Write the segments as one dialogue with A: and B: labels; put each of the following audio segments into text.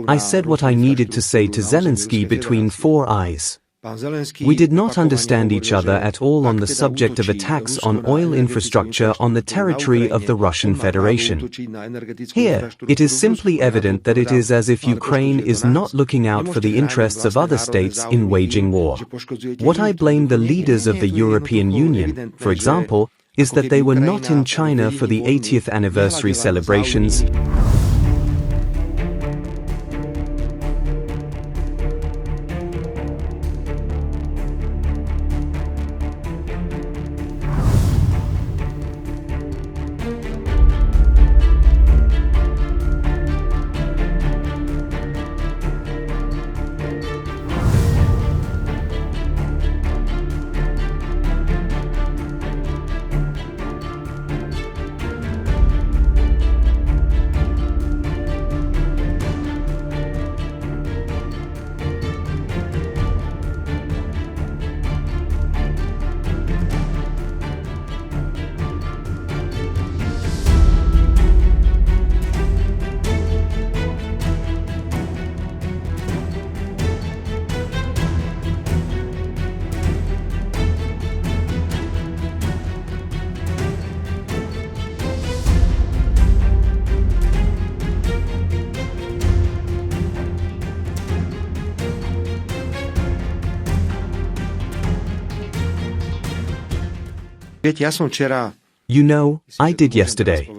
A: I said what I needed to say to Zelensky between four eyes. We did not understand each other at all on the subject of attacks on oil infrastructure on the territory of the Russian Federation. Here, it is simply evident that it is as if Ukraine is not looking out for the interests of other states in waging war. What I blame the leaders of the European Union, for example, is that they were not in China for the 80th anniversary celebrations. You know, I did yesterday.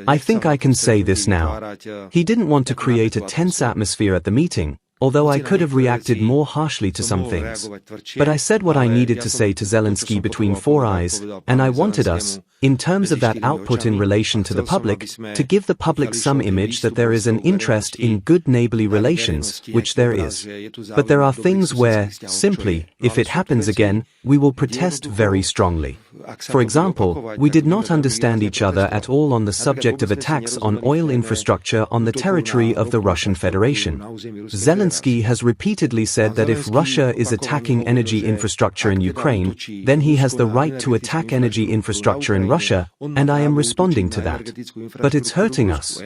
A: I think I can say this now. He didn't want to create a tense atmosphere at the meeting, although I could have reacted more harshly to some things. But I said what I needed to say to Zelensky between four eyes, and I wanted us, in terms of that output in relation to the public, to give the public some image that there is an interest in good neighborly relations, which there is. But there are things where, simply, if it happens again, we will protest very strongly. For example, we did not understand each other at all on the subject of attacks on oil infrastructure on the territory of the Russian Federation. Zelensky has repeatedly said that if Russia is attacking energy infrastructure in Ukraine, then he has the right to attack energy infrastructure in Russia, and I am responding to that. But it's hurting us.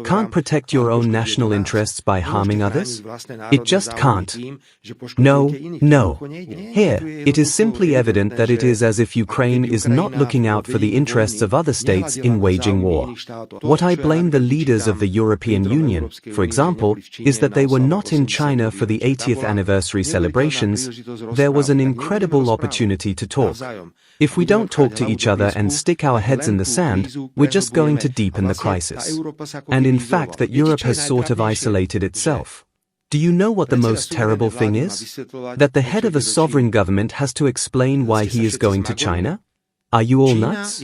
A: Can't protect your own national interests by harming others? It just can't. No. Here, it is simply evident that it is as if Ukraine is not looking out for the interests of other states in waging war. What I blame the leaders of the European Union, for example, is that they were not in China for the 80th anniversary celebrations. There was an incredible opportunity to talk. If we don't talk to each other and stick our heads in the sand, we're just going to deepen the crisis. And in fact that Europe has sort of isolated itself. Do you know what the most terrible thing is? That the head of a sovereign government has to explain why he is going to China? Are you all nuts?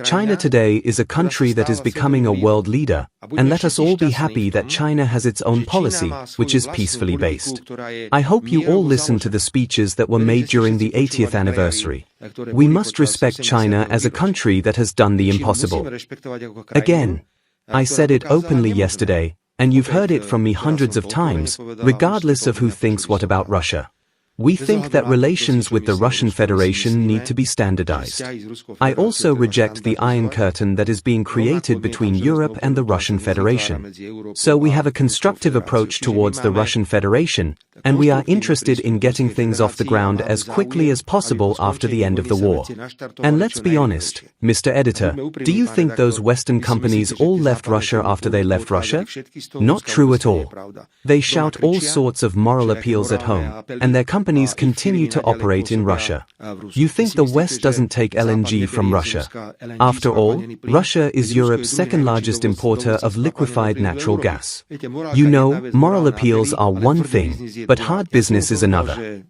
A: China today is a country that is becoming a world leader, and let us all be happy that China has its own policy, which is peacefully based. I hope you all listened to the speeches that were made during the 80th anniversary. We must respect China as a country that has done the impossible. Again, I said it openly yesterday, and you've heard it from me hundreds of times, regardless of who thinks what about Russia. We think that relations with the Russian Federation need to be standardized. I also reject the Iron Curtain that is being created between Europe and the Russian Federation. So we have a constructive approach towards the Russian Federation, and we are interested in getting things off the ground as quickly as possible after the end of the war. And let's be honest, Mr. Editor, do you think those Western companies all left Russia after they left Russia? Not true at all. They shout all sorts of moral appeals at home, and their companies continue to operate in Russia. You think the West doesn't take LNG from Russia? After all, Russia is Europe's second largest importer of liquefied natural gas. You know, moral appeals are one thing, but hard business is another.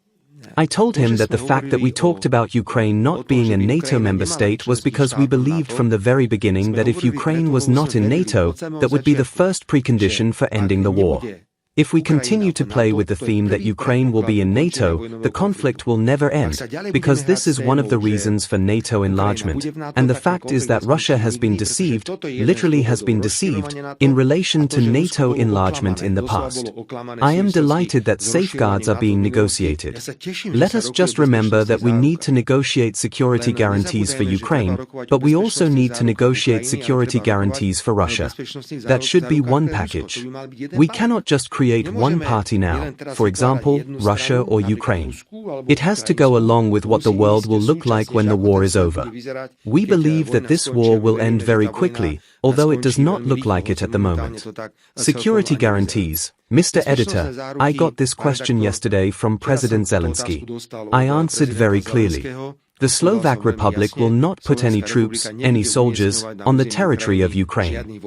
A: I told him that the fact that we talked about Ukraine not being a NATO member state was because we believed from the very beginning that if Ukraine was not in NATO, that would be the first precondition for ending the war. If we continue to play with the theme that Ukraine will be in NATO, the conflict will never end, because this is one of the reasons for NATO enlargement, and the fact is that Russia has been deceived, literally has been deceived, in relation to NATO enlargement in the past. I am delighted that safeguards are being negotiated. Let us just remember that we need to negotiate security guarantees for Ukraine, but we also need to negotiate security guarantees for Russia. That should be one package. We cannot just create one party now, for example, Russia or Ukraine. It has to go along with what the world will look like when the war is over. We believe that this war will end very quickly, although it does not look like it at the moment. Security guarantees. Mr. Editor, I got this question yesterday from President Zelensky. I answered very clearly. The Slovak Republic will not put any troops, any soldiers, on the territory of Ukraine.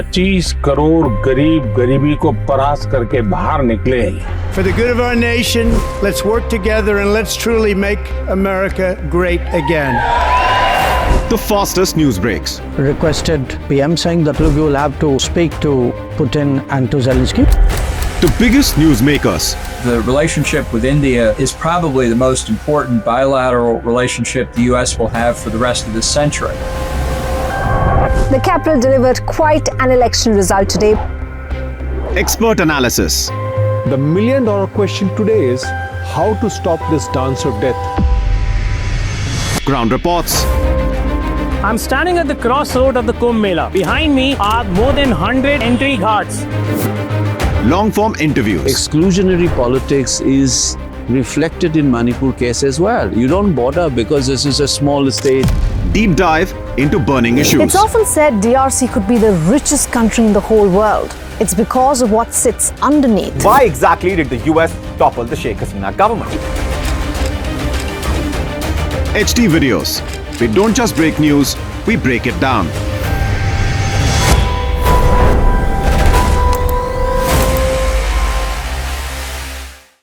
B: $25 crore गरीब गरीबी को परास्त करके बाहर निकले।
C: For the good of our nation, let's work together and let's truly make America great again.
D: The fastest news breaks.
E: Requested PM saying that look, you will have to speak to Putin and to Zelensky.
D: The biggest news makers.
F: The relationship with India is probably the most important bilateral relationship the U.S. will have for the rest of this century.
G: The capital delivered quite an election result today.
D: Expert analysis.
H: The million-dollar question today is how to stop this dance of death.
D: Ground reports.
I: I'm standing at the crossroad of the Kumbh Mela. Behind me are more than 100 entry ghats.
D: Long-form interviews.
J: Exclusionary politics is reflected in Manipur case as well. You don't bother because this is a small state.
D: Deep dive into burning issues.
G: It's often said DRC could be the richest country in the whole world. It's because of what sits underneath.
K: Why exactly did the US topple the Sheikh Hasina government?
D: HT videos. We don't just break news, we break it down.